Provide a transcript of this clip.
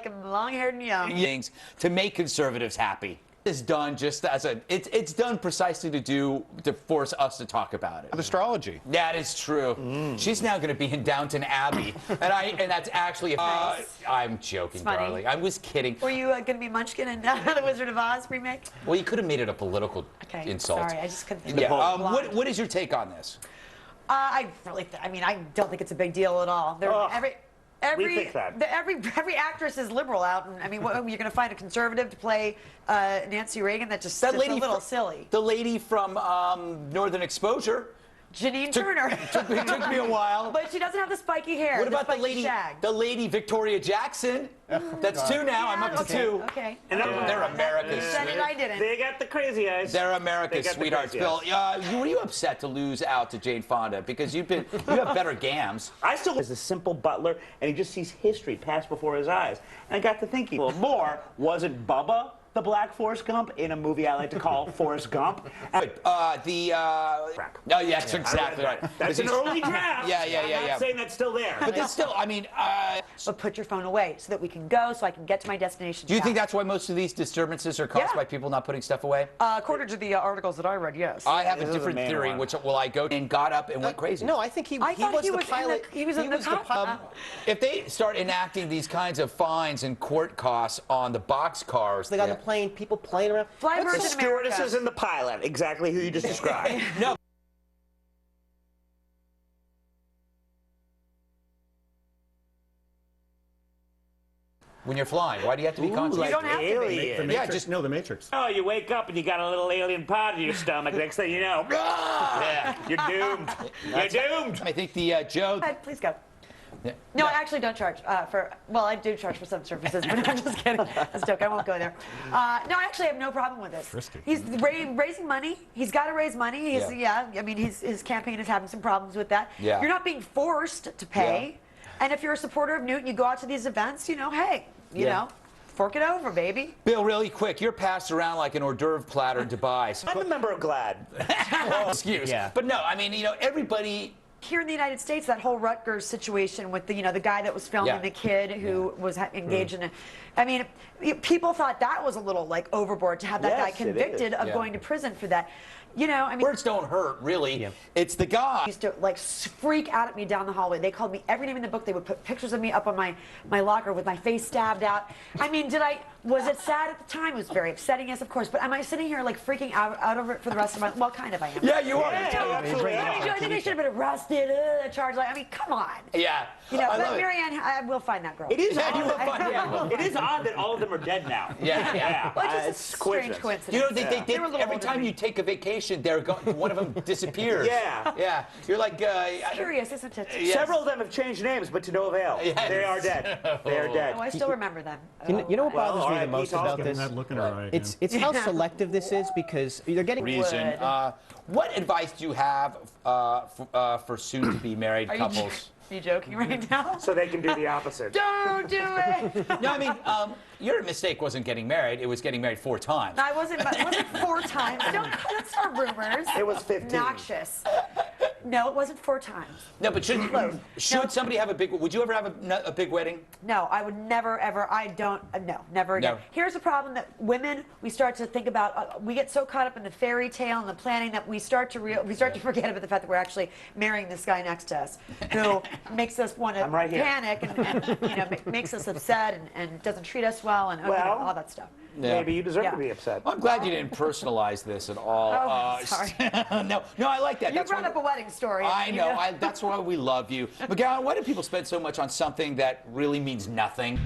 like him long-haired and young. Things to make conservatives happy. It's done just as it's done precisely to force us to talk about it. With astrology. That is true. She's now going to be in Downton Abbey, and that's actually. Nice. I'm joking, darling. I was kidding. Were you going to be Munchkin in the Wizard of Oz remake? Well, you could have made it a political insult. Sorry, I just couldn't think Yeah. of it. What is your take on this? I mean, I don't think it's a big deal at all. Every actress is liberal out, and I mean, you're going to find a conservative to play Nancy Reagan? That's a little silly. The lady from Northern Exposure. Janine Turner. It took me a while. But she doesn't have the spiky hair. What about shag. the lady Victoria Jackson? That's two now. I'm up to two. Okay. And they're America's. Said it, I didn't. They got the crazy eyes. They're America's sweethearts. Bill, were you upset to lose out to Jane Fonda because you have better gams? I still was a simple butler, and he just sees history pass before his eyes. And I got to thinking, well, more wasn't Bubba the Black Forrest Gump in a movie I like to call Forrest Gump? No, yeah, that's exactly right. That's an early draft. Yeah. I'm not saying that's still there. But that's still, I mean. But put your phone away so that we can go, so I can get to my destination. Do you think that's why most of these disturbances are caused by people not putting stuff away? According to the articles that I read, yes. I have a different theory, which I go and got up and went crazy. No, I think he was the pilot. He was in the pilot. If they start enacting these kinds of fines and court costs on the boxcars, they got on the plane, people playing around. The stewardesses and the pilot, exactly who you just described. No. When you're flying, why do you have to be conscious? You don't have to be. The Matrix. Oh, you wake up and you got a little alien pod in your stomach. Next thing you know, you're doomed. You're doomed. I think the Joe. Please go. No, I actually don't charge well, I do charge for some services, but I'm just kidding. That's a joke. I won't go there. No, I actually have no problem with this. Risky. He's raising money. He's got to raise money. I mean, his campaign is having some problems with that. Yeah. You're not being forced to pay. And if you're a supporter of Newt, you go out to these events, hey, you know, fork it over, baby. Bill, really quick, you're passed around like an hors d'oeuvre platter in Dubai. So I'm a member of GLAAD. excuse. Yeah. But no, I mean, everybody. Here in the United States, that whole Rutgers situation with the guy that was filming the kid who was engaged in it. I mean, people thought that was a little overboard to have that guy convicted of going to prison for that. I mean, words don't hurt, really. Yeah. It's the guy. Used to freak out at me down the hallway. They called me every name in the book. They would put pictures of me up on my locker with my face stabbed out. I mean, was it sad at the time? It was very upsetting, yes, of course. But am I sitting here freaking out over it for the rest of my life? Well, kind of I am. Yeah, you are. Absolutely. I think I should have been arrested, charged. I mean, come on. Yeah. But Marianne, I will find that girl. It is odd. It is odd that all of them are dead now. Yeah. Well, it's just a strange coincidence. They every time you take a vacation, one of them disappears. Yeah. You're like. Curious, isn't it? Yes. Several of them have changed names, but to no avail. Yes. They are dead. They are dead. Oh, I still remember them. You know what bothers me the most about this? That look in her eye It's how selective this is, because they're getting reason. What advice do you have for soon-to-be married couples? Are you joking right now? So they can do the opposite. Don't do it. No, I mean, your mistake wasn't getting married. It was getting married 4 times. No, it wasn't 4 times. Don't start rumors. It was 15. Noxious. No, it wasn't 4 times. No, but should somebody have a big? Would you ever have a big wedding? No, I would never ever. I don't. No, never again. No. Here's the problem: that women, we start to think about. We get so caught up in the fairy tale and the planning that we start to forget about the fact that we're actually marrying this guy next to us, who makes us want to panic and makes us upset and doesn't treat us well and all that stuff. Yeah. Maybe you deserve to be upset. Well, I'm glad you didn't personalize this at all. Oh, sorry. No, I like that. You brought up a wedding story. I know. That's why we love you. McGowan, why do people spend so much on something that really means nothing?